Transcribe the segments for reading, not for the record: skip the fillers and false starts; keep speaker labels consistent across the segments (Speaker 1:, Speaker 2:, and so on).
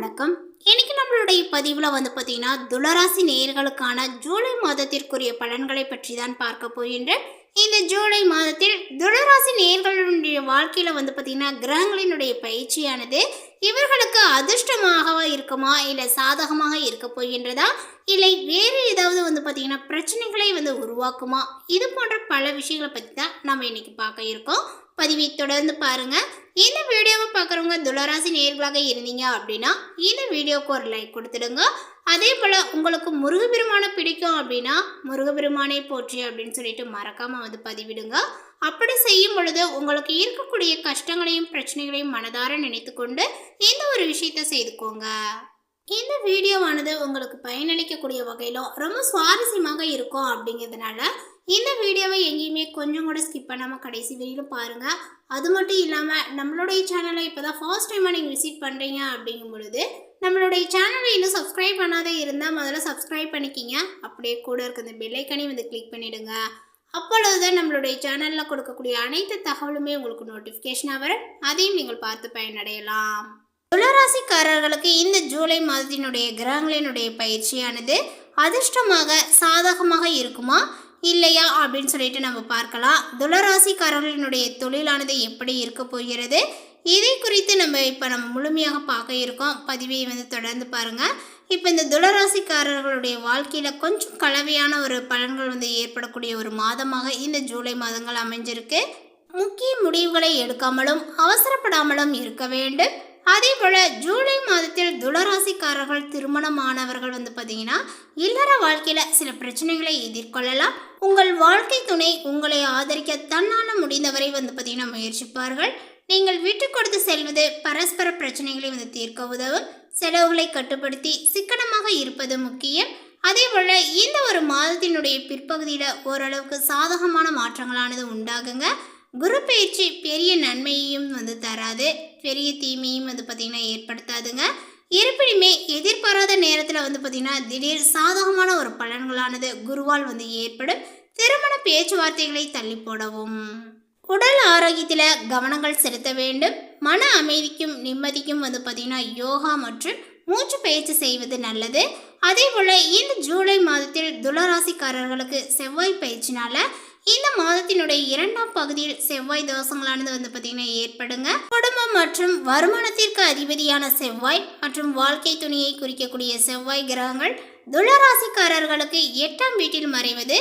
Speaker 1: வணக்கம். இன்னைக்கு நம்மளுடைய பதிவில் பார்த்தீங்கன்னா துளராசி நேயர்களுக்கான ஜூலை மாதத்திற்குரிய பலன்களை பற்றி தான் பார்க்க போகின்றேன். இந்த ஜூலை மாதத்தில் துளராசி நேயர்களுடைய வாழ்க்கையில் பார்த்தீங்கன்னா கிரகங்களினுடைய பயிற்சியானது இவர்களுக்கு அதிர்ஷ்டமாக இருக்குமா, இல்லை சாதகமாக இருக்க போகின்றதா, இல்லை வேறு ஏதாவது பார்த்தீங்கன்னா பிரச்சனைகளை உருவாக்குமா, இது போன்ற பல விஷயங்களை பற்றி தான் நம்ம இன்னைக்கு பார்க்க இருக்கோம். பதிவை தொடர்ந்து பாருங்க. இந்த வீடியோவை பார்க்குறவங்க துளராசி நேயர்களாக இருந்தீங்க அப்படின்னா இந்த வீடியோவுக்கு ஒரு லைக் கொடுத்துடுங்க. அதே போல் உங்களுக்கு முருகப்பெருமானை பிடிக்கும் அப்படின்னா முருகப்பெருமானை போற்றி அப்படின்னு சொல்லிட்டு மறக்காமல் பதிவிடுங்க. அப்படி செய்யும் பொழுது உங்களுக்கு இருக்கக்கூடிய கஷ்டங்களையும் பிரச்சனைகளையும் மனதார நினைத்து கொண்டு இந்த ஒரு விஷயத்தை செய்துக்கோங்க. இந்த வீடியோவானது உங்களுக்கு பயனளிக்கக்கூடிய வகையிலும் ரொம்ப சுவாரஸ்யமாக இருக்கும் அப்படிங்கிறதுனால இந்த வீடியோவை எங்கேயுமே கொஞ்சம் கூட ஸ்கிப் பண்ணாமல் கடைசி வரையிலும் பாருங்கள். அது மட்டும் இல்லாமல் நம்மளுடைய சேனலை இப்போ தான் ஃபர்ஸ்ட் டைமாக நீங்கள் விசிட் பண்ணுறீங்க அப்படிங்கும் பொழுது நம்மளுடைய சேனலை இன்னும் சப்ஸ்கிரைப் பண்ணாதே இருந்தால் முதல்ல சப்ஸ்கிரைப் பண்ணிக்கிங்க. அப்படியே கூட இருக்க இந்த பெல்லைக்கனையும் கிளிக் பண்ணிவிடுங்க. அப்பொழுதுதான் நம்மளுடைய சேனலில் கொடுக்கக்கூடிய அனைத்து தகவலுமே உங்களுக்கு நோட்டிஃபிகேஷனாக வரும். அதையும் நீங்கள் பார்த்து பயனடையலாம். துளராசிக்காரர்களுக்கு இந்த ஜூலை மாதத்தினுடைய கிரகங்களினுடைய பயிற்சியானது அதிர்ஷ்டமாக சாதகமாக இருக்குமா இல்லையா அப்படின்னு சொல்லிட்டு நம்ம பார்க்கலாம். துளராசிக்காரர்களினுடைய தொழிலானது எப்படி இருக்க போகிறது, இதை குறித்து நம்ம முழுமையாக பார்க்க இருக்கோம். பதிவை தொடர்ந்து பாருங்கள். இப்போ இந்த துளராசிக்காரர்களுடைய வாழ்க்கையில் கொஞ்சம் கலவையான ஒரு பலன்கள் ஏற்படக்கூடிய ஒரு மாதமாக இந்த ஜூலை மாதங்கள் அமைஞ்சிருக்கு. முக்கிய முடிவுகளை எடுக்காமலும் அவசரப்படாமலும் இருக்க வேண்டும். அதே போல் ஜூலை மாதத்தில் துளராசிக்காரர்கள் திருமணமானவர்கள் பார்த்தீங்கன்னா இல்லற வாழ்க்கையில் சில பிரச்சனைகளை எதிர்கொள்ளலாம். உங்கள் வாழ்க்கை துணை உங்களை ஆதரிக்க தன்னால் முடிந்தவரை பார்த்தீங்கன்னா முயற்சிப்பார்கள். நீங்கள் விட்டு கொடுத்து செல்வது பரஸ்பர பிரச்சனைகளை தீர்க்க உதவும். செலவுகளை கட்டுப்படுத்தி சிக்கனமாக இருப்பது முக்கியம். அதே போல் இந்த ஒரு மாதத்தினுடைய பிற்பகுதியில் ஓரளவுக்கு சாதகமான மாற்றங்களானது உண்டாகுங்க. குரு பயிற்சி பெரிய நன்மையையும் தராது, பெரிய தீமையும் பார்த்திங்கன்னா ஏற்படுத்தாதுங்க. இருப்பினுமே எதிர்பாராத நேரத்தில் பார்த்திங்கன்னா திடீர் சாதகமான ஒரு பலன்களானது குருவால் ஏற்படும். திருமண பேச்சுவார்த்தைகளை தள்ளி போடவும். உடல் ஆரோக்கியத்தில் கவனங்கள் செலுத்த வேண்டும். மன அமைதிக்கும் நிம்மதிக்கும் பார்த்திங்கன்னா யோகா மற்றும் மூச்சு பயிற்சி செய்வது நல்லது. அதே போல் இந்த ஜூலை மாதத்தில் துளராசிக்காரர்களுக்கு செவ்வாய் பயிற்சினால இந்த மாதத்தினுடைய இரண்டாம் பகுதியில் செவ்வாய் தோஷங்களானது பார்த்தீங்கன்னா ஏற்படுங்க. குடும்பம் மற்றும் வருமானத்திற்கு அதிபதியான செவ்வாய் மற்றும் வாழ்க்கை துணையை குறிக்கக்கூடிய செவ்வாய் கிரகங்கள் துளராசிக்காரர்களுக்கு 8ஆம் வீட்டில் மறைவது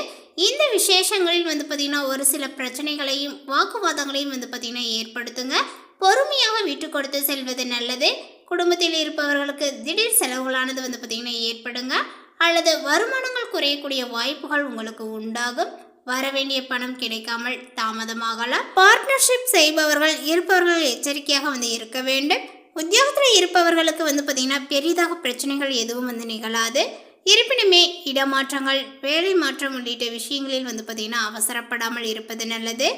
Speaker 1: இந்த விசேஷங்களில் பார்த்தீங்கன்னா ஒரு சில பிரச்சனைகளையும் வாக்குவாதங்களையும் பார்த்தீங்கன்னா ஏற்படுத்துங்க. பொறுமையாக விட்டு கொடுத்து செல்வது நல்லது. குடும்பத்தில் இருப்பவர்களுக்கு திடீர் செலவுகளானது பார்த்தீங்கன்னா ஏற்படுங்க, அல்லது வருமானங்கள் குறையக்கூடிய வாய்ப்புகள் உங்களுக்கு உண்டாகும். வரவேண்டிய பணம் கிடைக்காமல் தாமதமாகலாம். பார்ட்னர்ஷிப் செய்பவர்கள் இருப்பவர்கள் எச்சரிக்கையாக இருக்க வேண்டும். உத்தியோகத்தில் இருப்பவர்களுக்கு பார்த்தீங்கன்னா பெரிதாக பிரச்சனைகள் எதுவும் நிகழாது. இருப்பினுமே இடமாற்றங்கள், வேலை மாற்றம் உள்ளிட்ட விஷயங்களில் பார்த்தீங்கன்னா அவசரப்படாமல் இருப்பது நல்லது.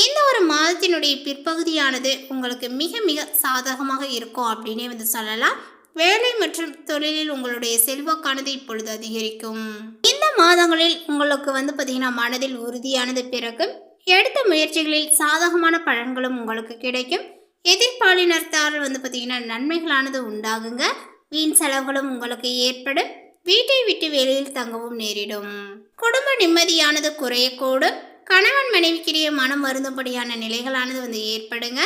Speaker 1: இந்த ஒரு மாதத்தினுடைய பிற்பகுதியானது உங்களுக்கு மிக மிக சாதகமாக இருக்கும் அப்படின்னே சொல்லலாம். வேலை மற்றும் தொழிலில் உங்களுடைய செல்வாக்கானது இப்பொழுது அதிகரிக்கும். இந்த மாதங்களில் உங்களுக்கு பார்த்தீங்கன்னா மனதில் உறுதியானது பிறக்கும். எடுத்த முயற்சிகளில் சாதகமான பலன்களும் உங்களுக்கு கிடைக்கும். எதிர்பாலினத்தால் பார்த்தீங்கன்னா நன்மைகளானது உண்டாகுங்க. வீண் செலவுகளும் உங்களுக்கு ஏற்படும். வீட்டை விட்டு வெளியில் தங்கவும் நேரிடும். குடும்ப நிம்மதியானது குறையக்கூடும். கணவன் மனைவிக்கிடையே மனம் வருந்தபடியான நிலைகளானது ஏற்படுங்க.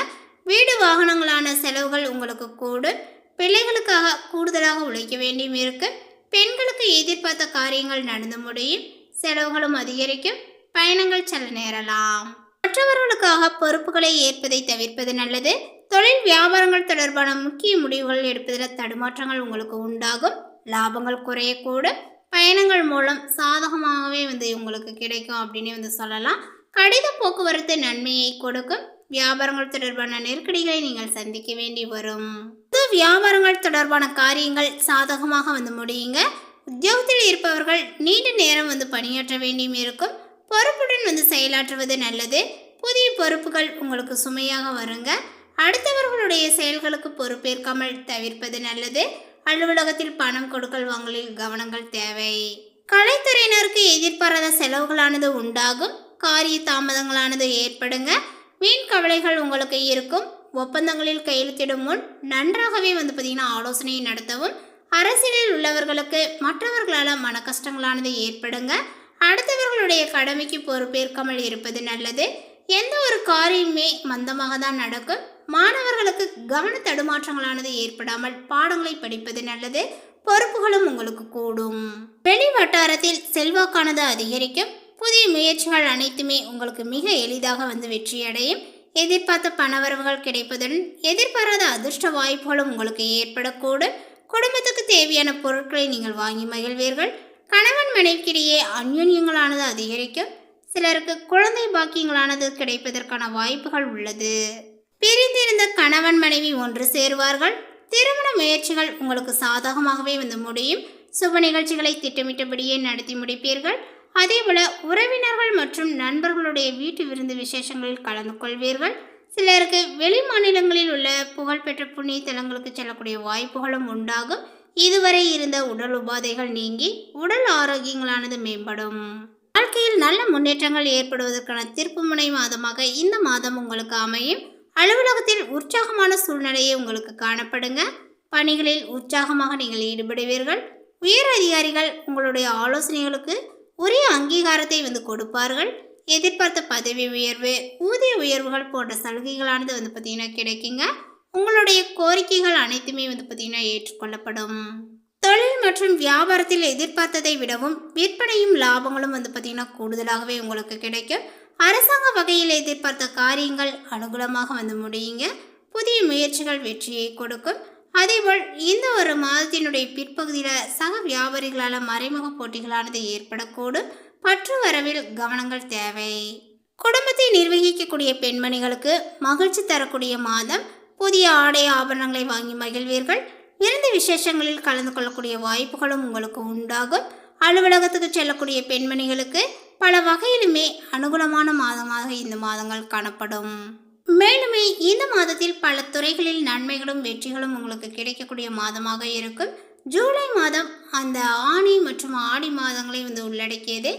Speaker 1: வீடு வாகனங்களான செலவுகள் உங்களுக்கு கூடும். பிள்ளைகளுக்காக கூடுதலாக உழைக்க வேண்டியும் இருக்கு. பெண்களுக்கு எதிர்பார்த்த காரியங்கள் நடந்து முடியும். செலவுகளும் அதிகரிக்கும். பயணங்கள் செல்ல நேரலாம். மற்றவர்களுக்காக பொறுப்புகளை ஏற்பதை தவிர்ப்பது நல்லது. தொழில் வியாபாரங்கள் தொடர்பான முக்கிய முடிவுகள் எடுப்பதில் தடுமாற்றங்கள் உங்களுக்கு உண்டாகும். லாபங்கள் குறையக்கூடும். பயணங்கள் மூலம் சாதகமாகவே உங்களுக்கு கிடைக்கும் அப்படின்னு சொல்லலாம். கடித போக்குவரத்து நன்மையை கொடுக்கும். வியாபாரங்கள் தொடர்பான நெருக்கடிகளை நீங்கள் சந்திக்க வேண்டி வரும். வியாபாரங்கள் தொடர்பான காரியங்கள் சாதகமாக முடியுங்க. உத்தியோகத்தில் இருப்பவர்கள் நீண்ட நேரம் பணியாற்ற வேண்டியும் இருக்கும். பொறுப்புடன் செயலாற்றுவது நல்லது. புதிய பொறுப்புகள் உங்களுக்கு சுமையாக வருங்க. அடுத்தவர்களுடைய செயல்களுக்கு பொறுப்பேற்காமல் தவிர்ப்பது நல்லது. அலுவலகத்தில் பணம் கொடுக்கல் வாங்கலில் கவனங்கள் தேவை. கலைத்துறையினருக்கு எதிர்பாராத செலவுகளானது உண்டாகும். காரிய தாமதங்களானது ஏற்படுங்க. வீண் கவலைகள் உங்களுக்கு இருக்கும். ஒப்பந்தங்களில் கையெழுத்திடும் முன் நன்றாகவே பார்த்தீங்கன்னா ஆலோசனையை நடத்தவும். அரசியலில் உள்ளவர்களுக்கு மற்றவர்களால் மன கஷ்டங்களானது ஏற்படுங்க. அடுத்தவர்களுடைய கடமைக்கு பொறுப்பேற்காமல் இருப்பது நல்லது. எந்த ஒரு காரியமே மந்தமாக தான் நடக்கும். மாணவர்களுக்கு கவன தடுமாற்றங்களானது ஏற்படாமல் பாடங்களை படிப்பது நல்லது. பொறுப்புகளும் உங்களுக்கு கூடும். வெளி வட்டாரத்தில் செல்வாக்கானது அதிகரிக்கும். புதிய முயற்சிகள் அனைத்துமே உங்களுக்கு மிக எளிதாக வெற்றியடையும். எதிர்பார்த்த பணவரவுகள் கிடைப்பதுடன் எதிர்பாராத அதிர்ஷ்ட வாய்ப்புகளும் உங்களுக்கு ஏற்படக்கூடும். குடும்பத்துக்கு தேவையான பொருட்களை நீங்கள் வாங்கி மகிழ்வீர்கள். கணவன் மனைவிக்கிடையே அந்யோன்யங்களானது அதிகரிக்கும். சிலருக்கு குழந்தை பாக்கியங்களானது கிடைப்பதற்கான வாய்ப்புகள் உள்ளது. பிரிந்திருந்த கணவன் மனைவி ஒன்று சேருவார்கள். திருமண முயற்சிகள் உங்களுக்கு சாதகமாகவே முடியும். சுப நிகழ்ச்சிகளை திட்டமிட்டபடியே நடத்தி முடிப்பீர்கள். அதேபோல உறவினர்கள் மற்றும் நண்பர்களுடைய வீட்டு விருந்து விசேஷங்களில் கலந்து கொள்வீர்கள். சிலருக்கு வெளி மாநிலங்களில் உள்ள புகழ்பெற்ற புண்ணிய தலங்களுக்கு செல்லக்கூடிய வாய்ப்புகளும் உண்டாகும். இதுவரை இருந்த உடல் உபாதைகள் நீங்கி உடல் ஆரோக்கியங்களானது மேம்படும். வாழ்க்கையில் நல்ல முன்னேற்றங்கள் ஏற்படுவதற்கான திருப்புமுனை மாதமாக இந்த மாதம் உங்களுக்கு அமையும். அலுவலகத்தில் உற்சாகமான சூழ்நிலையை உங்களுக்கு காணப்படுங்க. பணிகளில் உற்சாகமாக நீங்கள் ஈடுபடுவீர்கள். உயர் அதிகாரிகள் உங்களுடைய ஆலோசனைகளுக்கு உரிய அங்கீகாரத்தை கொடுப்பார்கள். எதிர்பார்த்த பதவி உயர்வு, ஊதிய உயர்வுகள் போன்ற சலுகைகளானது பார்த்தீங்கன்னா கிடைக்குங்க. உங்களுடைய கோரிக்கைகள் அனைத்துமே பார்த்தீங்கன்னா ஏற்றுக்கொள்ளப்படும். தொழில் மற்றும் வியாபாரத்தில் எதிர்பார்த்ததை விடவும் விற்பனையும் லாபங்களும் பார்த்தீங்கன்னா கூடுதலாகவே உங்களுக்கு கிடைக்கும். அரசாங்க வகையில் எதிர்பார்த்த காரியங்கள் அனுகூலமாக முடியுங்க. புதிய முயற்சிகள் வெற்றியை கொடுக்கும். அதேபோல் இந்த ஒரு மாதத்தினுடைய பிற்பகுதியில் சக வியாபாரிகளால் மறைமுக போட்டிகளானது ஏற்படக்கூடும். பற்று வரவில் கவனங்கள் தேவை. குடும்பத்தை நிர்வகிக்கக்கூடிய பெண்மணிகளுக்கு மகிழ்ச்சி தரக்கூடிய மாதம். புதிய ஆடை ஆபரணங்களை வாங்கி மகிழ்வீர்கள். விருந்து விசேஷங்களில் கலந்து கொள்ளக்கூடிய வாய்ப்புகளும் உங்களுக்கு உண்டாகும். அலுவலகத்துக்கு செல்லக்கூடிய பெண்மணிகளுக்கு பல வகையிலுமே அனுகூலமான மாதமாக இந்த மாதங்கள் காணப்படும். மேலுமே இந்த மாதத்தில் பல துறைகளில் நன்மைகளும் வெற்றிகளும் உங்களுக்கு கிடைக்கக்கூடிய மாதமாக இருக்கும். ஜூலை மாதம் அந்த ஆனி மற்றும் ஆடி மாதங்களை உள்ளடக்கியது.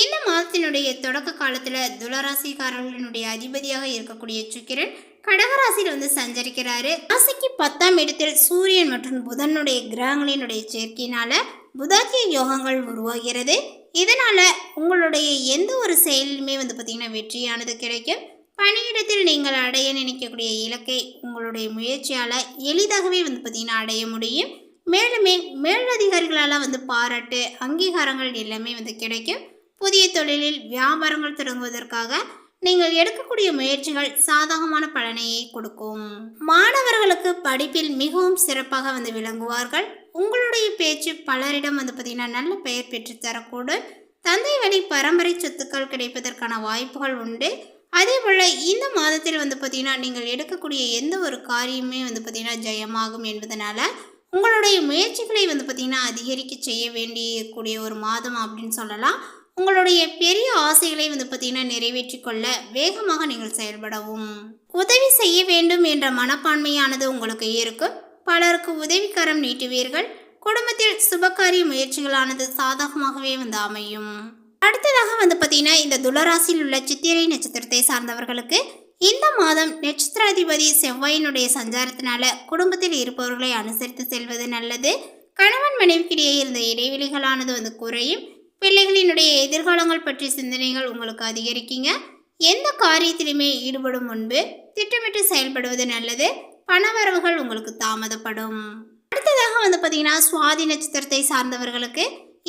Speaker 1: இந்த மாதத்தினுடைய தொடக்க காலத்தில் துளராசிக்காரர்களுடைய அதிபதியாக இருக்கக்கூடிய சுக்கிரன் கடகராசியில் சஞ்சரிக்கிறாரு. ராசிக்கு 10ஆம் இடத்தில் சூரியன் மற்றும் புதனுடைய கிரகங்களினுடைய சேர்க்கையினால புதாத்திய யோகங்கள் உருவாகிறது. இதனால உங்களுடைய எந்த ஒரு செயலிலுமே பார்த்தீங்கன்னா வெற்றியானது கிடைக்கும். பணியிடத்தில் நீங்கள் அடைய நினைக்கக்கூடிய இலக்கை உங்களுடைய முயற்சியால் எளிதாகவே பார்த்தீங்கன்னா அடைய முடியும். மேலுமே மேலதிகாரிகளால் பாராட்டு அங்கீகாரங்கள் எல்லாமே கிடைக்கும். புதிய தொழிலில் வியாபாரங்கள் தொடங்குவதற்காக நீங்கள் எடுக்கக்கூடிய முயற்சிகள் சாதகமான பலனையை கொடுக்கும். மாணவர்களுக்கு படிப்பில் மிகவும் சிறப்பாக விளங்குவார்கள். உங்களுடைய பேச்சு பலரிடம் பார்த்தீங்கன்னா நல்ல பெயர் பெற்று தரக்கூடும். தந்தை வழி பரம்பரை சொத்துக்கள் கிடைப்பதற்கான வாய்ப்புகள் உண்டு. அதே போல் இந்த மாதத்தில் பார்த்தீங்கன்னா நீங்கள் எடுக்கக்கூடிய எந்த ஒரு காரியமே பார்த்தீங்கன்னா ஜெயமாகும் என்பதனால உங்களுடைய முயற்சிகளை பார்த்தீங்கன்னா அதிகரிக்க செய்ய வேண்டியக்கூடிய ஒரு மாதம் அப்படின்னு சொல்லலாம். உங்களுடைய பெரிய ஆசைகளை பார்த்தீங்கன்னா நிறைவேற்றி கொள்ள வேகமாக நீங்கள் செயல்படவும். உதவி செய்ய வேண்டும் என்ற மனப்பான்மையானது உங்களுக்கு இருக்கும். பலருக்கு உதவிக்கரம் நீட்டுவீர்கள். குடும்பத்தில் சுபகாரிய முயற்சிகளானது சாதகமாகவே அமையும். அடுத்ததாக பார்த்தீங்கன்னா இந்த துளராசியில் உள்ள சித்திரை நட்சத்திரத்தை சார்ந்தவர்களுக்கு இந்த மாதம் நட்சத்திராதிபதி செவ்வாயினுடைய சஞ்சாரத்தினால குடும்பத்தில் இருப்பவர்களை அனுசரித்து செல்வது நல்லது. கணவன் மனைவிக்கிடையே இருந்த இடைவெளிகளானது குறையும். பிள்ளைகளினுடைய எதிர்காலங்கள் பற்றிய சிந்தனைகள் உங்களுக்கு அதிகரிக்குங்க. எந்த காரியத்திலுமே ஈடுபடும் முன்பு திட்டமிட்டு செயல்படுவது நல்லது. பணவரவுகள் உங்களுக்கு தாமதப்படும். அடுத்ததாக பார்த்தீங்கன்னா சுவாதி நட்சத்திரத்தை சார்ந்தவர்களுக்கு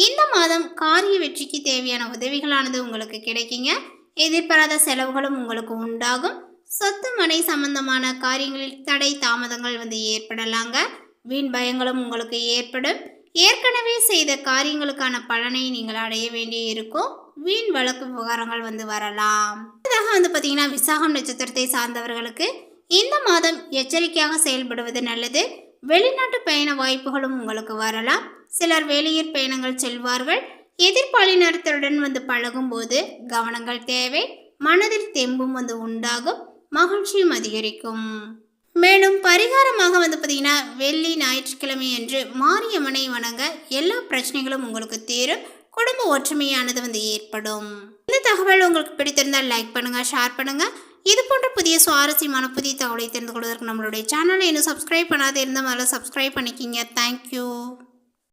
Speaker 1: இந்த மாதம் காரிய வெற்றிக்கு தேவையான உதவிகளானது உங்களுக்கு கிடைக்குங்க. எதிர்பாராத செலவுகளும் உங்களுக்கு உண்டாகும். சொத்து மனை சம்பந்தமான காரியங்களில் தடை தாமதங்கள் ஏற்படலாங்க. வீண் பயங்களும் உங்களுக்கு ஏற்படும். ஏற்கனவே செய்த காரியங்களுக்கான பலனை நீங்கள் அடைய வேண்டிய இருக்கும். வீண் வழக்கு விவகாரங்கள் வரலாம். அடுத்ததாக பார்த்தீங்கன்னா விசாகம் நட்சத்திரத்தை சார்ந்தவர்களுக்கு இந்த மாதம் எச்சரிக்கையாக செயல்படுவது நல்லது. வெளிநாட்டு பயண வாய்ப்புகளும் உங்களுக்கு வரலாம். சிலர் வெளியூர் பயணங்கள் செல்வார்கள். எதிர்பாலினத்துடன் பழகும் போது கவனங்கள் தேவை. மனதில் தெம்பும் உண்டாகும். மகிழ்ச்சியும் அதிகரிக்கும். மேலும் பரிகாரமாக பார்த்தீங்கன்னா வெள்ளி ஞாயிற்றுக்கிழமை என்று மாரியம்மனை வணங்க எல்லா பிரச்சனைகளும் உங்களுக்கு தீரும். குடும்ப ஒற்றுமையானது ஏற்படும். இந்த தகவல் உங்களுக்கு பிடித்திருந்தால் லைக் பண்ணுங்க, ஷேர் பண்ணுங்க. இது போன்ற புதிய சுவாரஸ்யமான புதிய தகவலை தெரிந்து கொள்வதற்கு நம்மளுடைய சேனலை இன்னும் சப்ஸ்கிரைப் பண்ணாத இருந்தால் முதல்ல சப்ஸ்கிரைப் பண்ணிக்கிங்க. தேங்க்யூ.